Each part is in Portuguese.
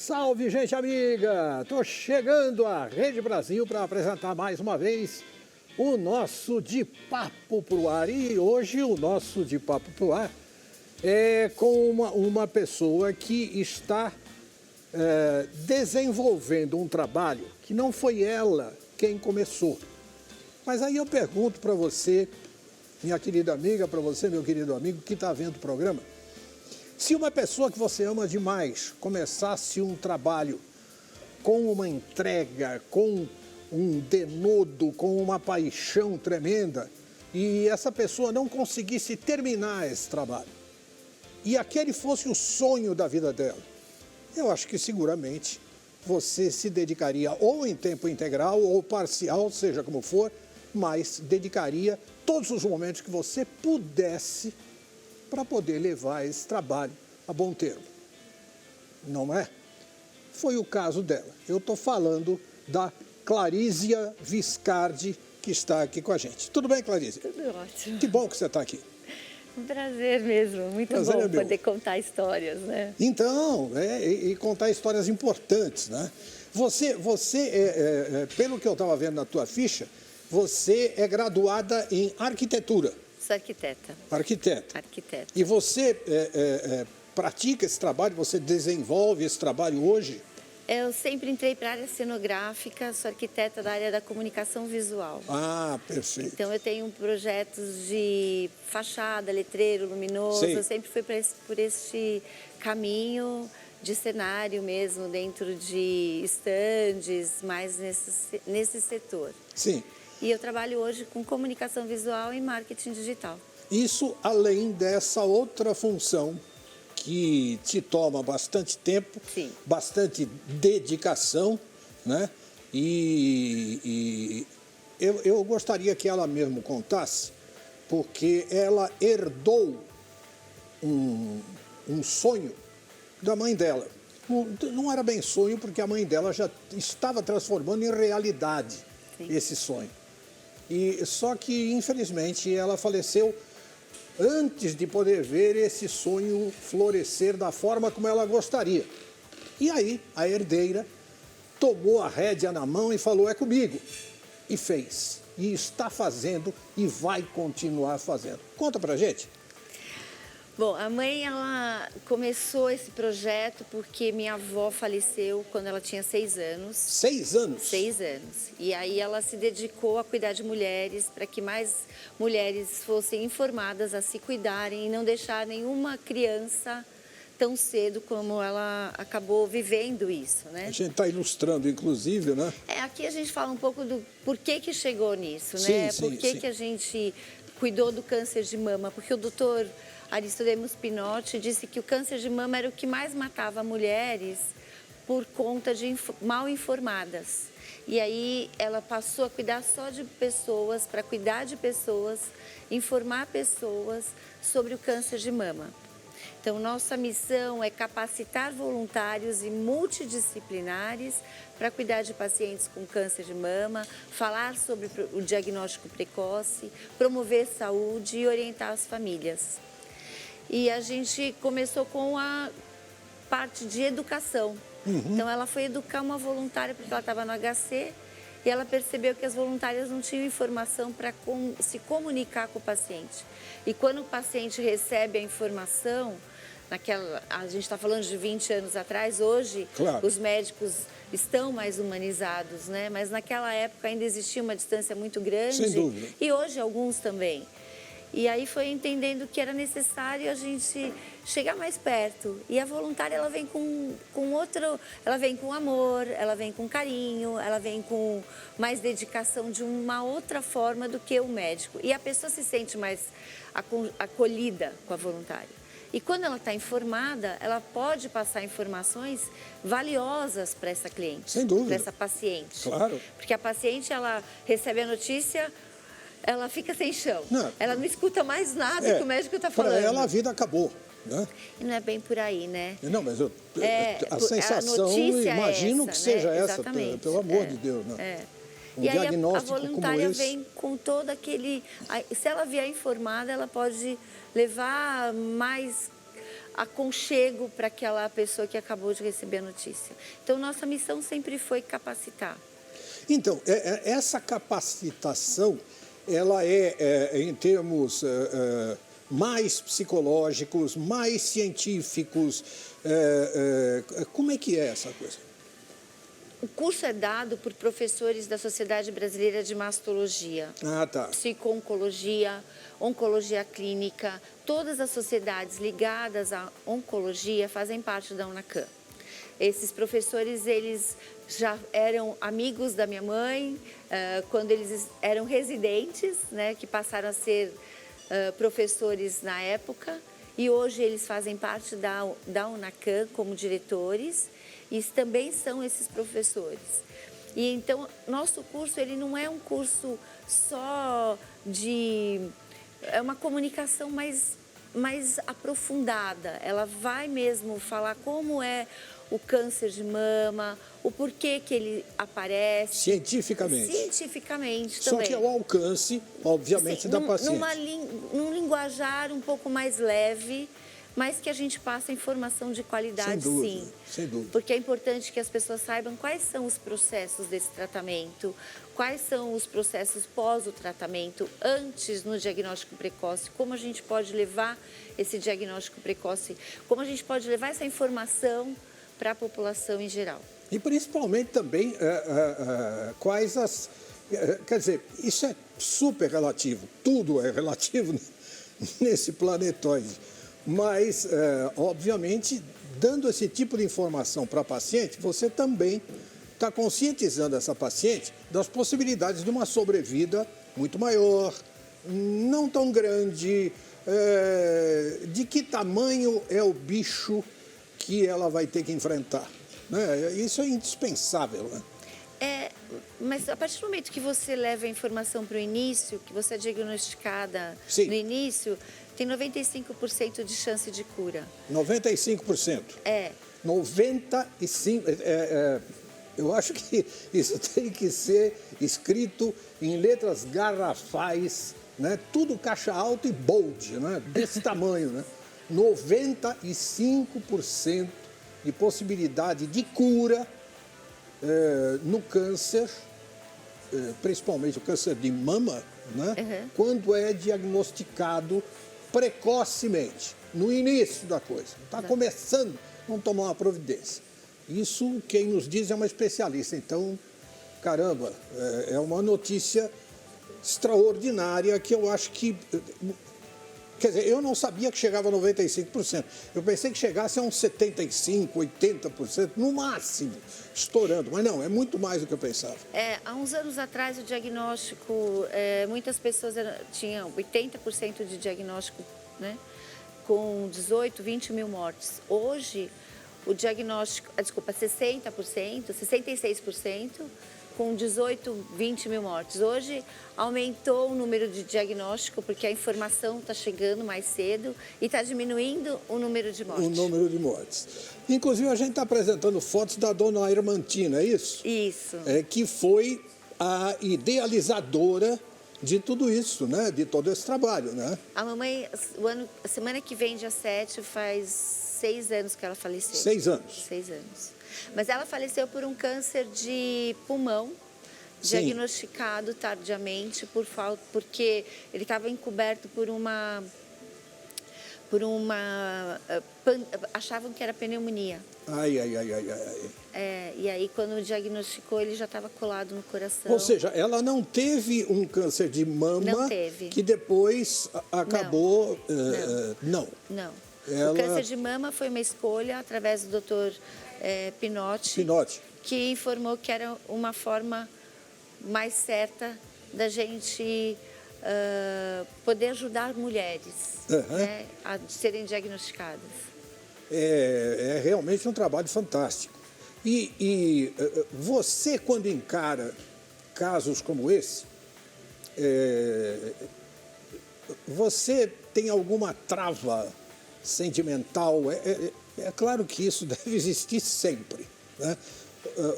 Salve, gente amiga! Estou chegando à Rede Brasil para apresentar mais uma vez o nosso De Papo Pro Ar. E hoje o nosso De Papo Pro Ar é com uma pessoa que está desenvolvendo um trabalho que não foi ela quem começou. Mas aí eu pergunto para você, minha querida amiga, para você, meu querido amigo, que está vendo o programa, se uma pessoa que você ama demais começasse um trabalho com uma entrega, com um denodo, com uma paixão tremenda, e essa pessoa não conseguisse terminar esse trabalho, e aquele fosse o sonho da vida dela, eu acho que seguramente você se dedicaria ou em tempo integral ou parcial, seja como for, mas dedicaria todos os momentos que você pudesse para poder levar esse trabalho a bom termo. Não é? Foi o caso dela. Eu estou falando da Clarísia Viscardi, que está aqui com a gente. Tudo bem, Clarísia? Tudo ótimo. Que bom que você está aqui. Um prazer mesmo, muito Prazer bom é meu. poder contar histórias, né? Então, e contar histórias importantes, né? Você pelo que eu estava vendo na tua ficha, você é graduada em arquitetura. Sou arquiteta. Arquiteta. Arquiteta. E você pratica esse trabalho, você desenvolve esse trabalho hoje? Eu sempre entrei para a área cenográfica, sou arquiteta da área da comunicação visual. Ah, perfeito. Então eu tenho projetos de fachada, letreiro, luminoso, Sei. eu sempre fui por este caminho de cenário mesmo, dentro de estandes, mais nesse setor. Sim. E eu trabalho hoje com comunicação visual e marketing digital. Isso além dessa outra função que te toma bastante tempo, Sim. bastante dedicação, né? E eu gostaria que ela mesmo contasse, porque ela herdou um sonho da mãe dela. Não era bem sonho, porque a mãe dela já estava transformando em realidade. Sim. Esse sonho. E só que, infelizmente, ela faleceu antes de poder ver esse sonho florescer da forma como ela gostaria. E aí, a herdeira tomou a rédea na mão e falou, é comigo. E fez. E está fazendo e vai continuar fazendo. Conta pra gente. Bom, a mãe, ela começou esse projeto porque minha avó faleceu quando ela tinha 6 anos. 6 anos? 6 anos. E aí ela se dedicou a cuidar de mulheres, para que mais mulheres fossem informadas a se cuidarem e não deixar nenhuma criança tão cedo como ela acabou vivendo isso, né? A gente está ilustrando, inclusive, né? Aqui a gente fala um pouco do porquê que chegou nisso, sim, né? Sim, por que a gente cuidou do câncer de mama? Porque o doutor Aristodemus Pinotti disse que o câncer de mama era o que mais matava mulheres por conta de mal informadas. E aí ela passou a cuidar só de pessoas, para cuidar de pessoas, informar pessoas sobre o câncer de mama. Então, nossa missão é capacitar voluntários e multidisciplinares para cuidar de pacientes com câncer de mama, falar sobre o diagnóstico precoce, promover saúde e orientar as famílias. E a gente começou com a parte de educação. Então, ela foi educar uma voluntária porque ela estava no HC e ela percebeu que as voluntárias não tinham informação para se comunicar com o paciente. E quando o paciente recebe a informação, a gente está falando de 20 anos atrás, hoje claro, os médicos estão mais humanizados, né? Mas naquela época ainda existia uma distância muito grande. Sem dúvida. E hoje alguns também. E aí foi entendendo que era necessário a gente chegar mais perto. E a voluntária, ela vem ela vem com amor, ela vem com carinho, ela vem com mais dedicação de uma outra forma do que o médico. E a pessoa se sente mais acolhida com a voluntária. E quando ela está informada, ela pode passar informações valiosas para essa cliente. Sem dúvida. Para essa paciente. Claro. Porque a paciente, ela recebe a notícia, ela fica sem chão. Ela não escuta mais nada que o médico está falando. Para ela, a vida acabou. Né? E não é bem por aí, né? Não, mas a sensação, imagino que seja essa, pelo amor de Deus. Né? E aí a voluntária vem com todo aquele... Se ela vier informada, ela pode levar mais aconchego para aquela pessoa que acabou de receber a notícia. Então, nossa missão sempre foi capacitar. Então, essa capacitação, ela em termos mais psicológicos, mais científicos, como é que é essa coisa? O curso é dado por professores da Sociedade Brasileira de Mastologia, Tá. psico-oncologia, oncologia clínica. Todas as sociedades ligadas à oncologia fazem parte da UNACAM. Esses professores, eles já eram amigos da minha mãe, quando eles eram residentes, né, que passaram a ser professores na época, e hoje eles fazem parte da UNACAM como diretores, e também são esses professores. E então, nosso curso, ele não é um curso só é uma comunicação mais aprofundada. Ela vai mesmo falar como é o câncer de mama, o porquê que ele aparece. Cientificamente. Cientificamente Só também. que ao alcance, obviamente, da paciente. Num linguajar um pouco mais leve, mas que a gente passa informação de qualidade, sem dúvida, sim. Sem dúvida. Porque é importante que as pessoas saibam quais são os processos desse tratamento, quais são os processos pós o tratamento, antes no diagnóstico precoce, como a gente pode levar esse diagnóstico precoce, como a gente pode levar essa informação para a população em geral. E principalmente também quais as... Quer dizer, isso é super relativo, tudo é relativo nesse planetoide. Mas, obviamente, dando esse tipo de informação para a paciente, você também está conscientizando essa paciente das possibilidades de uma sobrevida muito maior, não tão grande, de que tamanho é o bicho que ela vai ter que enfrentar. Né? Isso é indispensável, né? Mas a partir do momento que você leva a informação para o início, que você é diagnosticada Sim. no início, tem 95% de chance de cura. 95%? 95%. Eu acho que isso tem que ser escrito em letras garrafais, né? Tudo caixa alta e bold, né? Desse tamanho, né? 95% de possibilidade de cura no câncer, principalmente o câncer de mama, né? Quando é diagnosticado precocemente, no início da coisa. Está começando, vamos tomar uma providência. Isso quem nos diz é uma especialista. Então, caramba, é uma notícia extraordinária que eu acho que... Quer dizer, eu não sabia que chegava a 95%. Eu pensei que chegasse a uns 75%, 80%, no máximo, estourando. Mas não, é muito mais do que eu pensava. Há uns anos atrás, o diagnóstico, muitas pessoas tinham 80% de diagnóstico, né, com 18, 20 mil mortes. Hoje, o diagnóstico, 60%, 66%, com 18, 20 mil mortes. Hoje aumentou o número de diagnóstico, porque a informação está chegando mais cedo e está diminuindo o número de mortes. O número de mortes. Inclusive, a gente está apresentando fotos da dona Irmantina, é isso? Isso. Que foi a idealizadora de tudo isso, né? De todo esse trabalho, né? A mamãe, a semana que vem, dia 7, faz 6 anos que ela faleceu. 6 anos. 6 anos. Mas ela faleceu por um câncer de pulmão, Sim. diagnosticado tardiamente, porque ele estava encoberto achavam que era pneumonia. Ai. E aí, quando diagnosticou, ele já estava colado no coração. Ou seja, ela não teve um câncer de mama Não teve. que depois acabou... Não. Ela... O câncer de mama foi uma escolha através do Dr. Pinotti, que informou que era uma forma mais certa da gente poder ajudar mulheres, né, a serem diagnosticadas. É realmente um trabalho fantástico. E você, quando encara casos como esse, você tem alguma trava sentimental? É claro que isso deve existir sempre, né?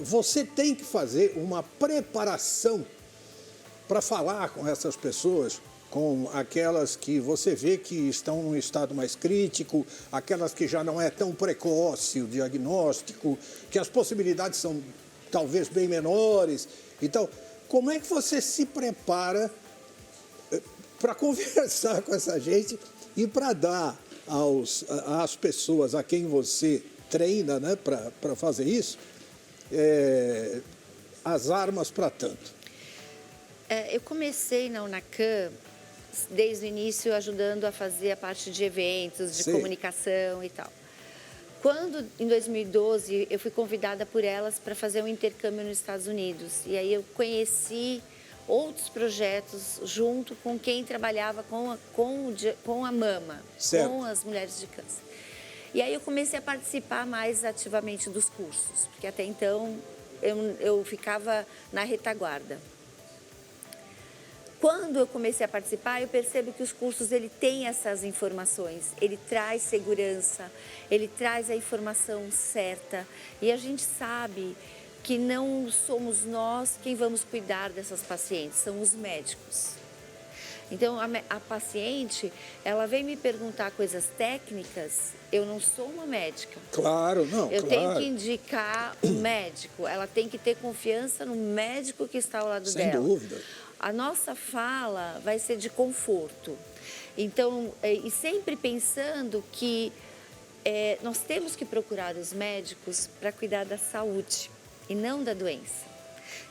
Você tem que fazer uma preparação para falar com essas pessoas com aquelas que você vê que estão num estado mais crítico, aquelas que já não é tão precoce o diagnóstico, que as possibilidades são talvez bem menores. Então, como é que você se prepara para conversar com essa gente e para dar às pessoas a quem você treina, né, para fazer isso, as armas para tanto? Eu comecei na UNACAM, desde o início, ajudando a fazer a parte de eventos, de comunicação e tal. Quando, em 2012, eu fui convidada por elas para fazer um intercâmbio nos Estados Unidos. E aí eu conheci outros projetos junto com quem trabalhava com a mama, certo, com as mulheres de câncer. E aí eu comecei a participar mais ativamente dos cursos, porque até então eu ficava na retaguarda. Quando eu comecei a participar, eu percebo que os cursos, ele tem essas informações, ele traz segurança, ele traz a informação certa. E a gente sabe que não somos nós quem vamos cuidar dessas pacientes, são os médicos. Então, a paciente, ela vem me perguntar coisas técnicas, eu não sou uma médica. Claro, não, eu claro. tenho que indicar o médico, ela tem que ter confiança no médico que está ao lado dela. Sem dúvida. A nossa fala vai ser de conforto. Então, e sempre pensando que nós temos que procurar os médicos para cuidar da saúde e não da doença.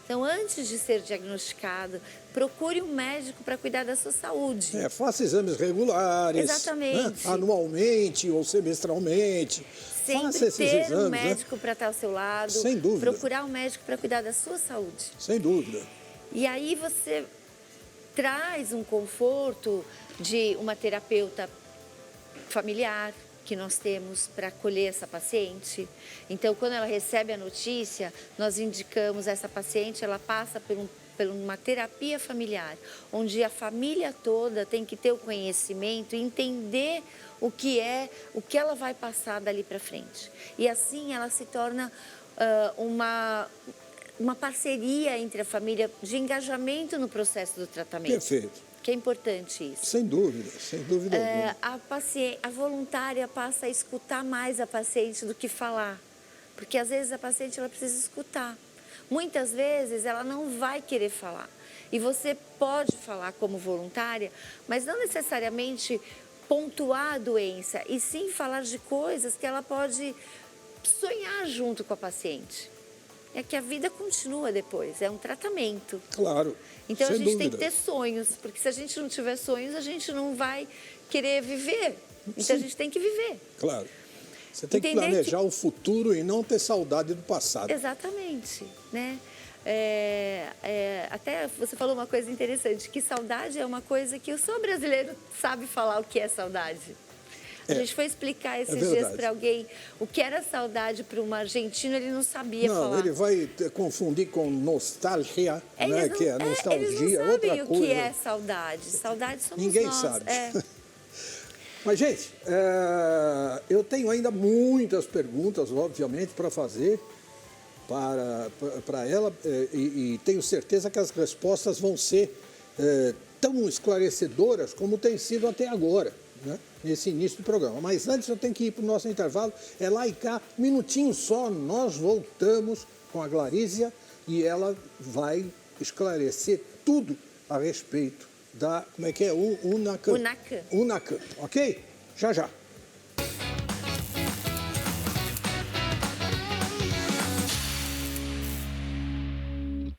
Então, antes de ser diagnosticado, procure um médico para cuidar da sua saúde. Faça exames regulares. Exatamente. Né? Anualmente ou semestralmente. Sempre faça esses ter exames, um médico para estar ao seu lado. Sem dúvida. Procurar um médico para cuidar da sua saúde. Sem dúvida. E aí você traz um conforto de uma terapeuta familiar que nós temos para acolher essa paciente. Então, quando ela recebe a notícia, nós indicamos essa paciente, ela passa por uma terapia familiar, onde a família toda tem que ter o conhecimento e entender o que ela vai passar dali para frente. E assim ela se torna uma parceria entre a família de engajamento no processo do tratamento. Perfeito. Que é importante isso. Sem dúvida alguma. A voluntária passa a escutar mais a paciente do que falar, porque às vezes a paciente ela precisa escutar. Muitas vezes ela não vai querer falar. E você pode falar como voluntária, mas não necessariamente pontuar a doença, e sim falar de coisas que ela pode sonhar junto com a paciente. É que a vida continua depois, é um tratamento. Claro. Então a gente dúvida. tem que ter sonhos, porque se a gente não tiver sonhos, a gente não vai querer viver. Então a gente tem que viver. Claro. Você tem que planejar o futuro e não ter saudade do passado. Exatamente, né? Até você falou uma coisa interessante, que saudade é uma coisa que só o brasileiro sabe falar o que é saudade. A gente foi explicar esses dias para alguém o que era saudade para um argentino, ele não sabia falar. Não, ele vai confundir com nostalgia, né? Que é nostalgia, eles não sabem outra coisa. O que é saudade. Saudade somos Ninguém nós. sabe. Mas, gente, eu tenho ainda muitas perguntas, obviamente, para fazer para ela e tenho certeza que as respostas vão ser tão esclarecedoras como tem sido até agora, né, nesse início do programa. Mas antes eu tenho que ir para o nosso intervalo, é lá e cá, um minutinho só, nós voltamos com a Glarísia e ela vai esclarecer tudo a respeito da, como é que é? UNACAM. UNACAM. UNACAM, ok? Já, já.